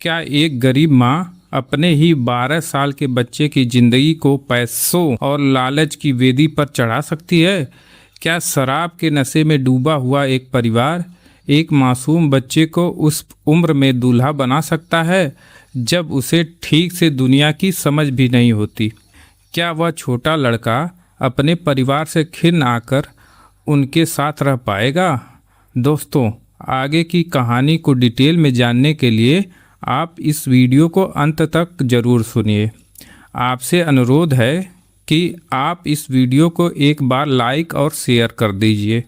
क्या एक गरीब माँ अपने ही 12 साल के बच्चे की जिंदगी को पैसों और लालच की वेदी पर चढ़ा सकती है? क्या शराब के नशे में डूबा हुआ एक परिवार एक मासूम बच्चे को उस उम्र में दूल्हा बना सकता है जब उसे ठीक से दुनिया की समझ भी नहीं होती? क्या वह छोटा लड़का अपने परिवार से खिन्न आकर उनके साथ रह पाएगा? दोस्तों, आगे की कहानी को डिटेल में जानने के लिए आप इस वीडियो को अंत तक ज़रूर सुनिए। आपसे अनुरोध है कि आप इस वीडियो को एक बार लाइक और शेयर कर दीजिए,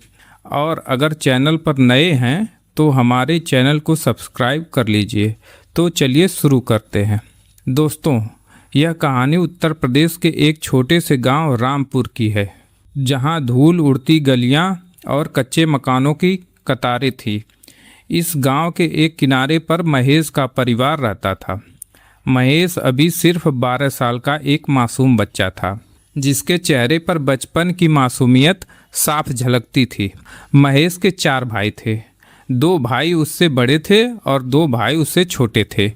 और अगर चैनल पर नए हैं तो हमारे चैनल को सब्सक्राइब कर लीजिए। तो चलिए शुरू करते हैं। दोस्तों, यह कहानी उत्तर प्रदेश के एक छोटे से गांव रामपुर की है, जहां धूल उड़ती गलियां और कच्चे मकानों की कतारें थी। इस गांव के एक किनारे पर महेश का परिवार रहता था। महेश अभी सिर्फ 12 साल का एक मासूम बच्चा था, जिसके चेहरे पर बचपन की मासूमियत साफ झलकती थी। महेश के 4 भाई थे। 2 भाई उससे बड़े थे और 2 भाई उससे छोटे थे।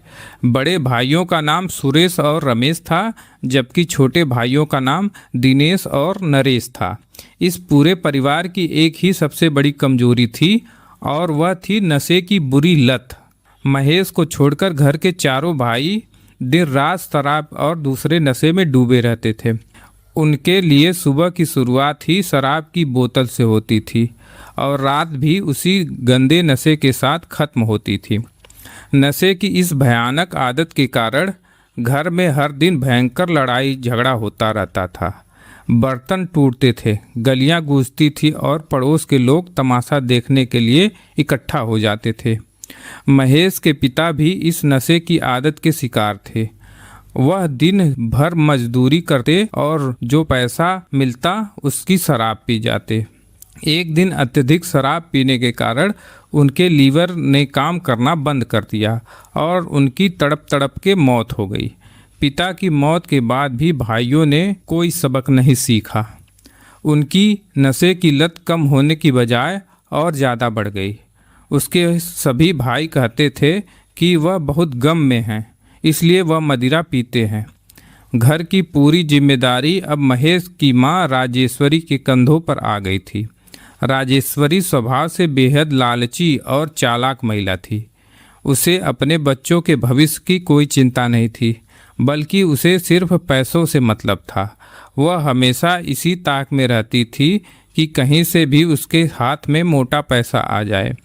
बड़े भाइयों का नाम सुरेश और रमेश था, जबकि छोटे भाइयों का नाम दिनेश और नरेश था। इस पूरे परिवार की एक ही सबसे बड़ी कमजोरी थी, और वह थी नशे की बुरी लत। महेश को छोड़कर घर के चारों भाई दिन रात शराब और दूसरे नशे में डूबे रहते थे। उनके लिए सुबह की शुरुआत ही शराब की बोतल से होती थी और रात भी उसी गंदे नशे के साथ खत्म होती थी। नशे की इस भयानक आदत के कारण घर में हर दिन भयंकर लड़ाई झगड़ा होता रहता था। बर्तन टूटते थे, गलियां गूंजती थी और पड़ोस के लोग तमाशा देखने के लिए इकट्ठा हो जाते थे। महेश के पिता भी इस नशे की आदत के शिकार थे। वह दिन भर मजदूरी करते और जो पैसा मिलता उसकी शराब पी जाते। एक दिन अत्यधिक शराब पीने के कारण उनके लीवर ने काम करना बंद कर दिया और उनकी तड़प तड़प के मौत हो गई। पिता की मौत के बाद भी भाइयों ने कोई सबक नहीं सीखा। उनकी नशे की लत कम होने की बजाय और ज़्यादा बढ़ गई। उसके सभी भाई कहते थे कि वह बहुत गम में हैं, इसलिए वह मदिरा पीते हैं। घर की पूरी जिम्मेदारी अब महेश की माँ राजेश्वरी के कंधों पर आ गई थी। राजेश्वरी स्वभाव से बेहद लालची और चालाक महिला थी। उसे अपने बच्चों के भविष्य की कोई चिंता नहीं थी, बल्कि उसे सिर्फ पैसों से मतलब था। वह हमेशा इसी ताक में रहती थी कि कहीं से भी उसके हाथ में मोटा पैसा आ जाए।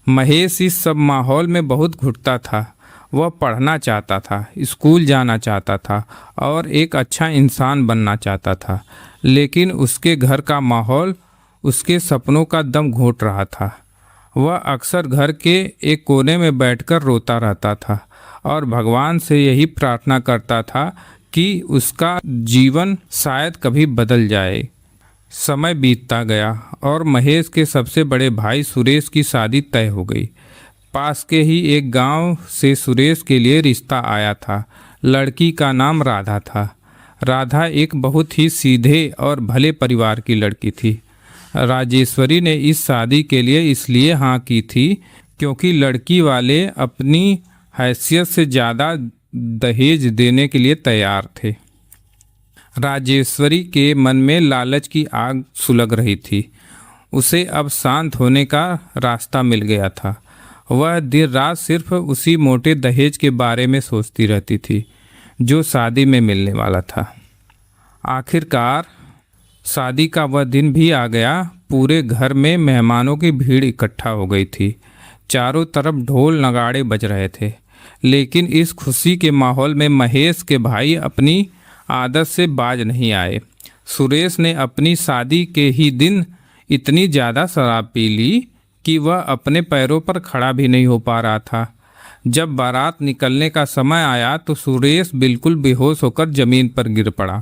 महेश इस सब माहौल में बहुत घुटता था। वह पढ़ना चाहता था, स्कूल जाना चाहता था और एक अच्छा इंसान बनना चाहता था, लेकिन उसके घर का माहौल उसके सपनों का दम घोंट रहा था। वह अक्सर घर के एक कोने में बैठकर रोता रहता था और भगवान से यही प्रार्थना करता था कि उसका जीवन शायद कभी बदल जाए। समय बीतता गया और महेश के सबसे बड़े भाई सुरेश की शादी तय हो गई। पास के ही एक गांव से सुरेश के लिए रिश्ता आया था। लड़की का नाम राधा था। राधा एक बहुत ही सीधे और भले परिवार की लड़की थी। राजेश्वरी ने इस शादी के लिए इसलिए हाँ की थी क्योंकि लड़की वाले अपनी हैसियत से ज़्यादा दहेज देने के लिए तैयार थे। राजेश्वरी के मन में लालच की आग सुलग रही थी। उसे अब शांत होने का रास्ता मिल गया था। वह दिन रात सिर्फ उसी मोटे दहेज के बारे में सोचती रहती थी जो शादी में मिलने वाला था। आखिरकार शादी का वह दिन भी आ गया। पूरे घर में मेहमानों की भीड़ इकट्ठा हो गई थी। चारों तरफ ढोल नगाड़े बज रहे थे, लेकिन इस खुशी के माहौल में महेश के भाई अपनी आदत से बाज नहीं आए। सुरेश ने अपनी शादी के ही दिन इतनी ज़्यादा शराब पी ली कि वह अपने पैरों पर खड़ा भी नहीं हो पा रहा था। जब बारात निकलने का समय आया तो सुरेश बिल्कुल बेहोश होकर ज़मीन पर गिर पड़ा।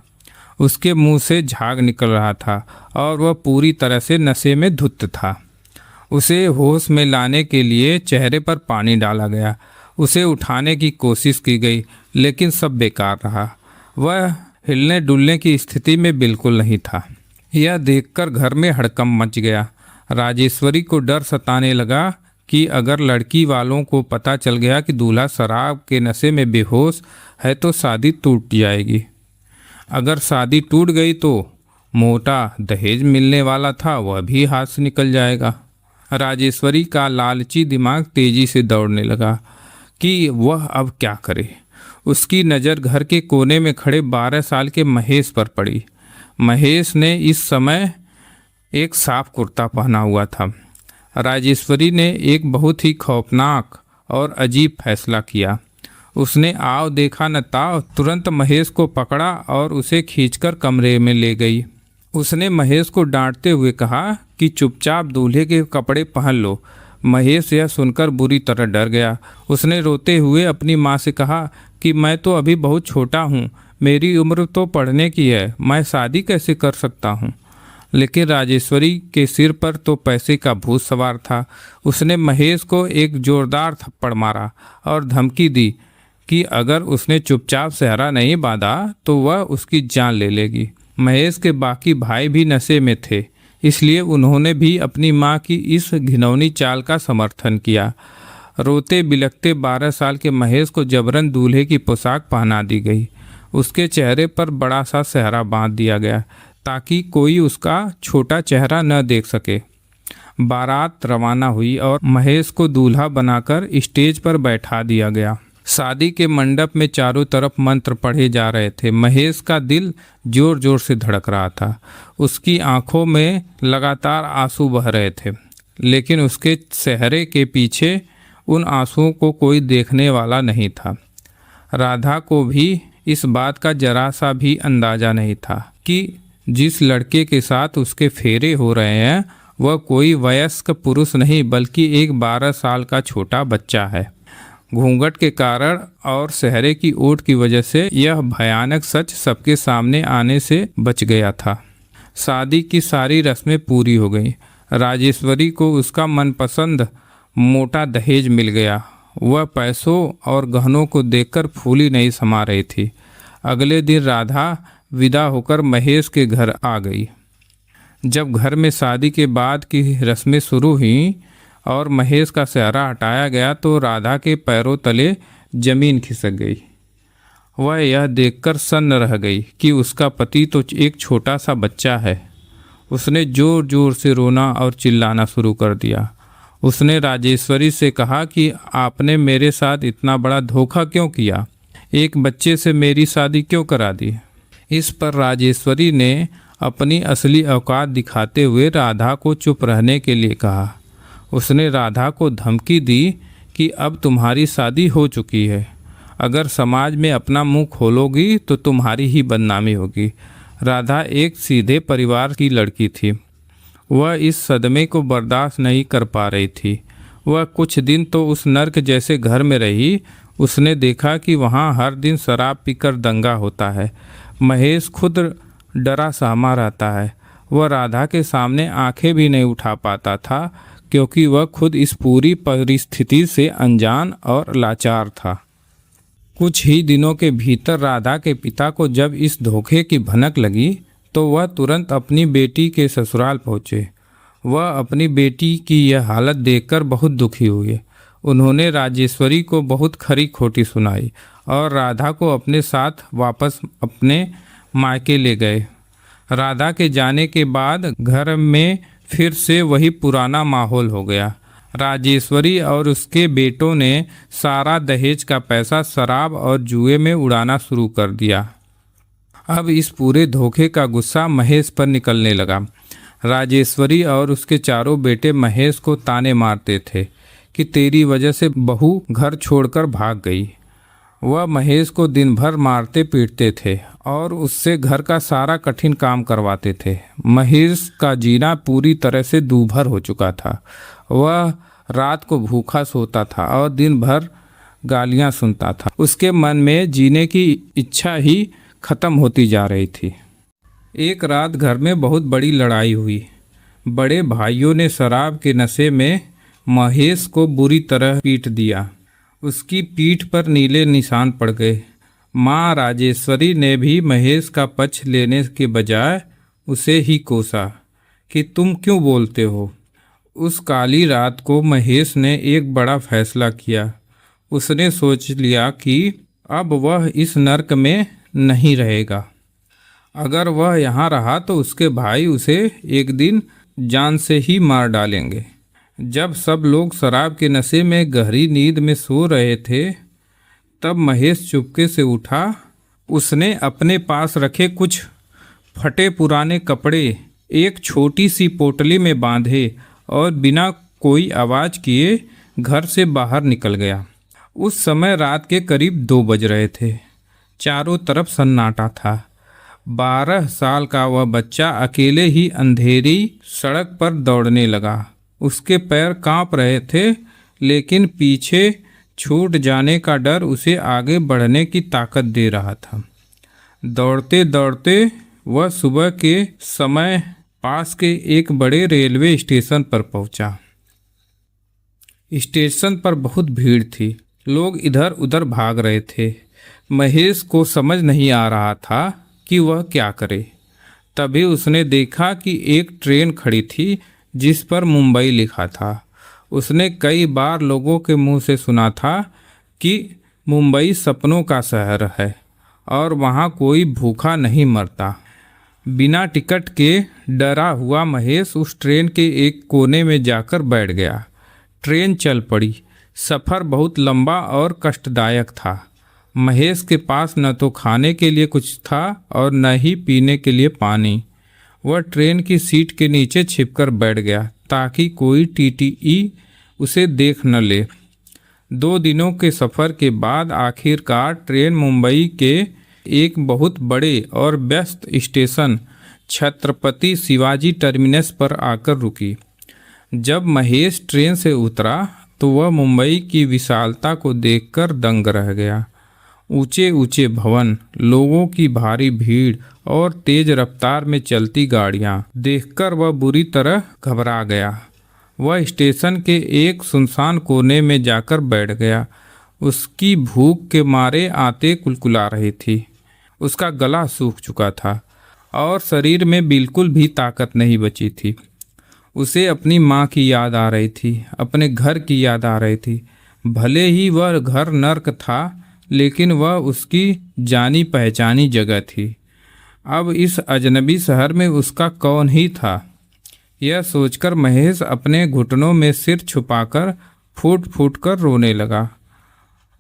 उसके मुंह से झाग निकल रहा था और वह पूरी तरह से नशे में धुत था। उसे होश में लाने के लिए चेहरे पर पानी डाला गया। उसे उठाने की कोशिश की गई, लेकिन सब बेकार रहा। वह हिलने डुलने की स्थिति में बिल्कुल नहीं था। यह देखकर घर में हड़कंप मच गया। राजेश्वरी को डर सताने लगा कि अगर लड़की वालों को पता चल गया कि दूल्हा शराब के नशे में बेहोश है तो शादी टूट जाएगी। अगर शादी टूट गई तो मोटा दहेज मिलने वाला था वह भी हाथ से निकल जाएगा। राजेश्वरी का लालची दिमाग तेजी से दौड़ने लगा कि वह अब क्या करे। उसकी नज़र घर के कोने में खड़े 12 साल के महेश पर पड़ी। महेश ने इस समय एक साफ कुर्ता पहना हुआ था। राजेश्वरी ने एक बहुत ही खौफनाक और अजीब फैसला किया। उसने आव देखा न ताव तुरंत महेश को पकड़ा और उसे खींचकर कमरे में ले गई। उसने महेश को डांटते हुए कहा कि चुपचाप दूल्हे के कपड़े पहन लो। महेश यह सुनकर बुरी तरह डर गया। उसने रोते हुए अपनी माँ से कहा कि मैं तो अभी बहुत छोटा हूँ, मेरी उम्र तो पढ़ने की है, मैं शादी कैसे कर सकता हूँ। लेकिन राजेश्वरी के सिर पर तो पैसे का भूत सवार था। उसने महेश को एक जोरदार थप्पड़ मारा और धमकी दी कि अगर उसने चुपचाप सेहरा नहीं बांधा तो वह उसकी जान ले लेगी। महेश के बाकी भाई भी नशे में थे, इसलिए उन्होंने भी अपनी मां की इस घिनौनी चाल का समर्थन किया। रोते बिलखते 12 साल के महेश को जबरन दूल्हे की पोशाक पहना दी गई। उसके चेहरे पर बड़ा सा सेहरा बांध दिया गया ताकि कोई उसका छोटा चेहरा न देख सके। बारात रवाना हुई और महेश को दूल्हा बनाकर स्टेज पर बैठा दिया गया। शादी के मंडप में चारों तरफ मंत्र पढ़े जा रहे थे। महेश का दिल जोर जोर से धड़क रहा था। उसकी आंखों में लगातार आंसू बह रहे थे, लेकिन उसके चेहरे के पीछे उन आंसुओं को कोई देखने वाला नहीं था। राधा को भी इस बात का जरा सा भी अंदाजा नहीं था कि जिस लड़के के साथ उसके फेरे हो रहे हैं वह कोई वयस्क पुरुष नहीं बल्कि एक 12 साल का छोटा बच्चा है। घूंघट के कारण और सेहरे की ओट की वजह से यह भयानक सच सबके सामने आने से बच गया था। शादी की सारी रस्में पूरी हो गई। राजेश्वरी को उसका मनपसंद मोटा दहेज मिल गया। वह पैसों और गहनों को देखकर फूली नहीं समा रही थी। अगले दिन राधा विदा होकर महेश के घर आ गई। जब घर में शादी के बाद की रस्में शुरू हुईं और महेश का सेहरा हटाया गया तो राधा के पैरों तले जमीन खिसक गई। वह यह देखकर सन्न रह गई कि उसका पति तो एक छोटा सा बच्चा है। उसने जोर जोर से रोना और चिल्लाना शुरू कर दिया। उसने राजेश्वरी से कहा कि आपने मेरे साथ इतना बड़ा धोखा क्यों किया, एक बच्चे से मेरी शादी क्यों करा दी। इस पर राजेश्वरी ने अपनी असली औकात दिखाते हुए राधा को चुप रहने के लिए कहा। उसने राधा को धमकी दी कि अब तुम्हारी शादी हो चुकी है, अगर समाज में अपना मुंह खोलोगी तो तुम्हारी ही बदनामी होगी। राधा एक सीधे परिवार की लड़की थी। वह इस सदमे को बर्दाश्त नहीं कर पा रही थी। वह कुछ दिन तो उस नर्क जैसे घर में रही। उसने देखा कि वहाँ हर दिन शराब पीकर दंगा होता है। महेश खुद डरा सहमा रहता है। वह राधा के सामने आंखें भी नहीं उठा पाता था क्योंकि वह खुद इस पूरी परिस्थिति से अनजान और लाचार था। कुछ ही दिनों के भीतर राधा के पिता को जब इस धोखे की भनक लगी तो वह तुरंत अपनी बेटी के ससुराल पहुँचे। वह अपनी बेटी की यह हालत देखकर बहुत दुखी हुए। उन्होंने राजेश्वरी को बहुत खरी खोटी सुनाई और राधा को अपने साथ वापस अपने मायके ले गए। राधा के जाने के बाद घर में फिर से वही पुराना माहौल हो गया। राजेश्वरी और उसके बेटों ने सारा दहेज का पैसा शराब और जुए में उड़ाना शुरू कर दिया। अब इस पूरे धोखे का गुस्सा महेश पर निकलने लगा। राजेश्वरी और उसके चारों बेटे महेश को ताने मारते थे कि तेरी वजह से बहू घर छोड़कर भाग गई। वह महेश को दिन भर मारते पीटते थे और उससे घर का सारा कठिन काम करवाते थे। महेश का जीना पूरी तरह से दूभर हो चुका था। वह रात को भूखा सोता था और दिन भर गालियां सुनता था। उसके मन में जीने की इच्छा ही खत्म होती जा रही थी। एक रात घर में बहुत बड़ी लड़ाई हुई। बड़े भाइयों ने शराब के नशे में महेश को बुरी तरह पीट दिया। उसकी पीठ पर नीले निशान पड़ गए। माँ राजेश्वरी ने भी महेश का पक्ष लेने के बजाय उसे ही कोसा कि तुम क्यों बोलते हो। उस काली रात को महेश ने एक बड़ा फैसला किया। उसने सोच लिया कि अब वह इस नरक में नहीं रहेगा। अगर वह यहाँ रहा तो उसके भाई उसे एक दिन जान से ही मार डालेंगे। जब सब लोग शराब के नशे में गहरी नींद में सो रहे थे, तब महेश चुपके से उठा। उसने अपने पास रखे कुछ फटे पुराने कपड़े एक छोटी सी पोटली में बांधे और बिना कोई आवाज़ किए घर से बाहर निकल गया। उस समय रात के करीब 2 बज रहे थे। चारों तरफ सन्नाटा था। 12 साल का वह बच्चा अकेले ही अंधेरी सड़क पर दौड़ने लगा। उसके पैर कांप रहे थे, लेकिन पीछे छूट जाने का डर उसे आगे बढ़ने की ताकत दे रहा था। दौड़ते दौड़ते वह सुबह के समय पास के एक बड़े रेलवे स्टेशन पर पहुंचा। स्टेशन पर बहुत भीड़ थी। लोग इधर उधर भाग रहे थे। महेश को समझ नहीं आ रहा था कि वह क्या करे। तभी उसने देखा कि एक ट्रेन खड़ी थी जिस पर मुंबई लिखा था। उसने कई बार लोगों के मुंह से सुना था कि मुंबई सपनों का शहर है और वहाँ कोई भूखा नहीं मरता। बिना टिकट के डरा हुआ महेश उस ट्रेन के एक कोने में जाकर बैठ गया। ट्रेन चल पड़ी। सफ़र बहुत लंबा और कष्टदायक था। महेश के पास न तो खाने के लिए कुछ था और न ही पीने के लिए पानी। वह ट्रेन की सीट के नीचे छिपकर बैठ गया ताकि कोई टीटीई उसे देख न ले। 2 दिनों के सफ़र के बाद आखिरकार ट्रेन मुंबई के एक बहुत बड़े और व्यस्त स्टेशन छत्रपति शिवाजी टर्मिनस पर आकर रुकी। जब महेश ट्रेन से उतरा तो वह मुंबई की विशालता को देखकर दंग रह गया। ऊंचे ऊंचे भवन, लोगों की भारी भीड़ और तेज रफ्तार में चलती गाड़ियां देखकर वह बुरी तरह घबरा गया। वह स्टेशन के एक सुनसान कोने में जाकर बैठ गया। उसकी भूख के मारे आंतें कुलकुला रही थी। उसका गला सूख चुका था और शरीर में बिल्कुल भी ताकत नहीं बची थी। उसे अपनी माँ की याद आ रही थी, अपने घर की याद आ रही थी। भले ही वह घर नर्क था, लेकिन वह उसकी जानी पहचानी जगह थी। अब इस अजनबी शहर में उसका कौन ही था। यह सोचकर महेश अपने घुटनों में सिर छुपाकर फूट फूट कर रोने लगा।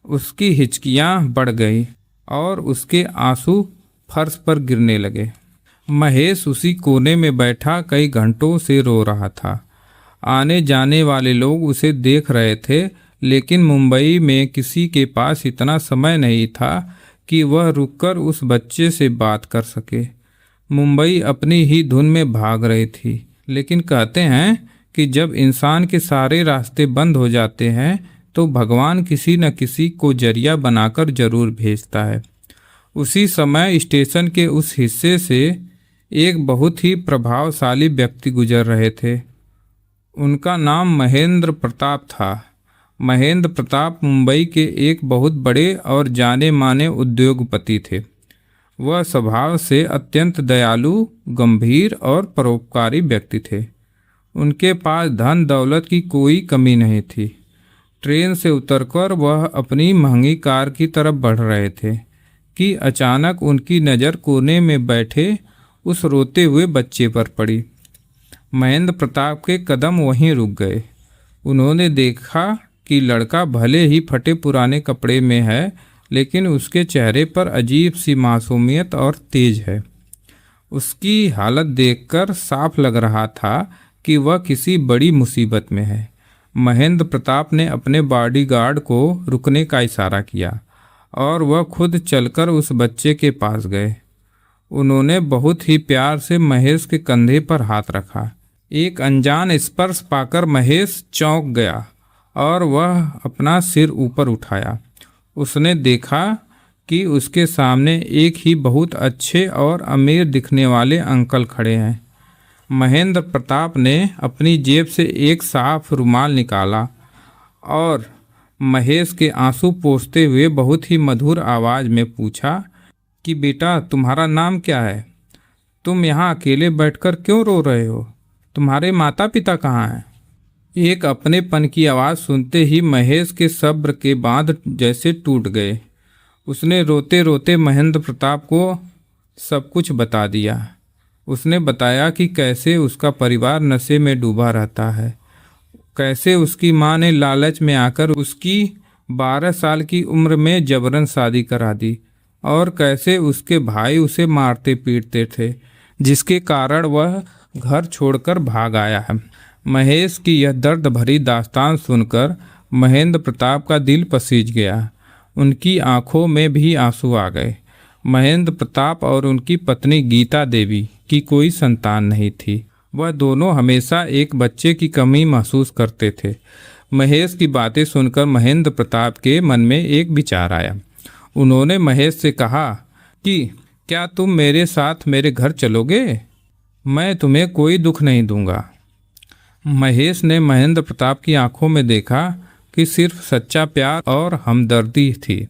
उसकी हिचकियाँ बढ़ गई और उसके आंसू फर्श पर गिरने लगे। महेश उसी कोने में बैठा कई घंटों से रो रहा था। आने जाने वाले लोग उसे देख रहे थे, लेकिन मुंबई में किसी के पास इतना समय नहीं था कि वह रुककर उस बच्चे से बात कर सके। मुंबई अपनी ही धुन में भाग रही थी, लेकिन कहते हैं कि जब इंसान के सारे रास्ते बंद हो जाते हैं तो भगवान किसी न किसी को जरिया बनाकर जरूर भेजता है। उसी समय स्टेशन के उस हिस्से से एक बहुत ही प्रभावशाली व्यक्ति गुजर रहे थे। उनका नाम महेंद्र प्रताप था। महेंद्र प्रताप मुंबई के एक बहुत बड़े और जाने माने उद्योगपति थे। वह स्वभाव से अत्यंत दयालु, गंभीर और परोपकारी व्यक्ति थे। उनके पास धन दौलत की कोई कमी नहीं थी। ट्रेन से उतरकर वह अपनी महंगी कार की तरफ बढ़ रहे थे कि अचानक उनकी नज़र कोने में बैठे उस रोते हुए बच्चे पर पड़ी। महेंद्र प्रताप के कदम वहीं रुक गए। उन्होंने देखा कि लड़का भले ही फटे पुराने कपड़े में है, लेकिन उसके चेहरे पर अजीब सी मासूमियत और तेज है। उसकी हालत देखकर साफ लग रहा था कि वह किसी बड़ी मुसीबत में है। महेंद्र प्रताप ने अपने बॉडीगार्ड को रुकने का इशारा किया और वह खुद चलकर उस बच्चे के पास गए। उन्होंने बहुत ही प्यार से महेश के कंधे पर हाथ रखा। एक अनजान स्पर्श पाकर महेश चौंक गया और वह अपना सिर ऊपर उठाया। उसने देखा कि उसके सामने एक ही बहुत अच्छे और अमीर दिखने वाले अंकल खड़े हैं। महेंद्र प्रताप ने अपनी जेब से एक साफ रुमाल निकाला और महेश के आंसू पोंछते हुए बहुत ही मधुर आवाज़ में पूछा कि बेटा, तुम्हारा नाम क्या है? तुम यहाँ अकेले बैठकर क्यों रो रहे हो? तुम्हारे माता पिता कहाँ हैं? एक अपनेपन की आवाज़ सुनते ही महेश के सब्र के बांध जैसे टूट गए। उसने रोते रोते महेंद्र प्रताप को सब कुछ बता दिया। उसने बताया कि कैसे उसका परिवार नशे में डूबा रहता है, कैसे उसकी माँ ने लालच में आकर उसकी 12 साल की उम्र में जबरन शादी करा दी और कैसे उसके भाई उसे मारते पीटते थे, जिसके कारण वह घर छोड़कर भाग आया है। महेश की यह दर्द भरी दास्तान सुनकर महेंद्र प्रताप का दिल पसीज गया। उनकी आंखों में भी आंसू आ गए। महेंद्र प्रताप और उनकी पत्नी गीता देवी की कोई संतान नहीं थी। वह दोनों हमेशा एक बच्चे की कमी महसूस करते थे। महेश की बातें सुनकर महेंद्र प्रताप के मन में एक विचार आया। उन्होंने महेश से कहा कि क्या तुम मेरे साथ मेरे घर चलोगे? मैं तुम्हें कोई दुख नहीं दूंगा। महेश ने महेंद्र प्रताप की आंखों में देखा कि सिर्फ सच्चा प्यार और हमदर्दी थी।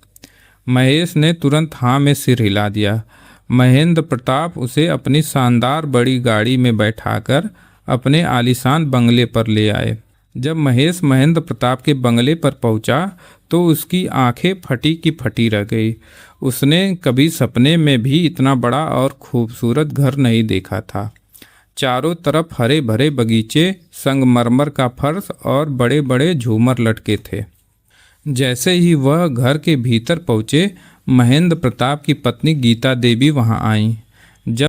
महेश ने तुरंत हाँ में सिर हिला दिया। महेंद्र प्रताप उसे अपनी शानदार बड़ी गाड़ी में बैठाकर अपने आलीशान बंगले पर ले आए। जब महेश महेंद्र प्रताप के बंगले पर पहुंचा तो उसकी आंखें फटी की फटी रह गई। उसने कभी सपने में भी इतना बड़ा और खूबसूरत घर नहीं देखा था। चारों तरफ हरे भरे बगीचे, संगमरमर का फर्श और बड़े बड़े झूमर लटके थे। जैसे ही वह घर के भीतर पहुंचे, महेंद्र प्रताप की पत्नी गीता देवी वहां आईं।